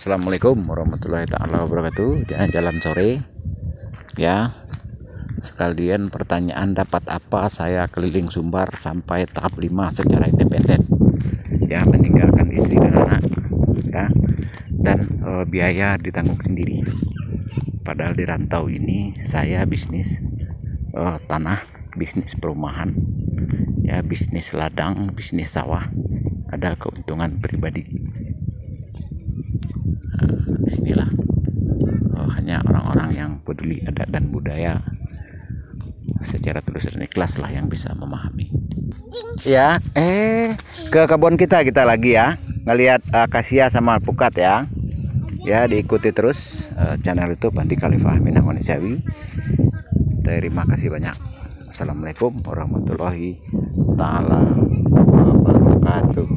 Assalamualaikum warahmatullahi taala wabarakatuh. Jalan-jalan sore ya. Sekalian pertanyaan, dapat apa saya keliling Sumbar sampai tahap 5 secara independen ya, meninggalkan istri dan anak ya, dan biaya ditanggung sendiri. Padahal di rantau ini saya bisnis tanah, bisnis perumahan ya, bisnis ladang, bisnis sawah, ada keuntungan pribadi. Disinilah hanya orang-orang yang peduli adat dan budaya secara tulus dan ikhlas lah yang bisa memahami ya. Ke kebun kita lagi ya, ngelihat akasia sama alpukat ya. Diikuti terus channel YouTube Andi Khalifah Minangonisyawi. Terima kasih banyak. Assalamualaikum warahmatullahi taala wabarakatuh.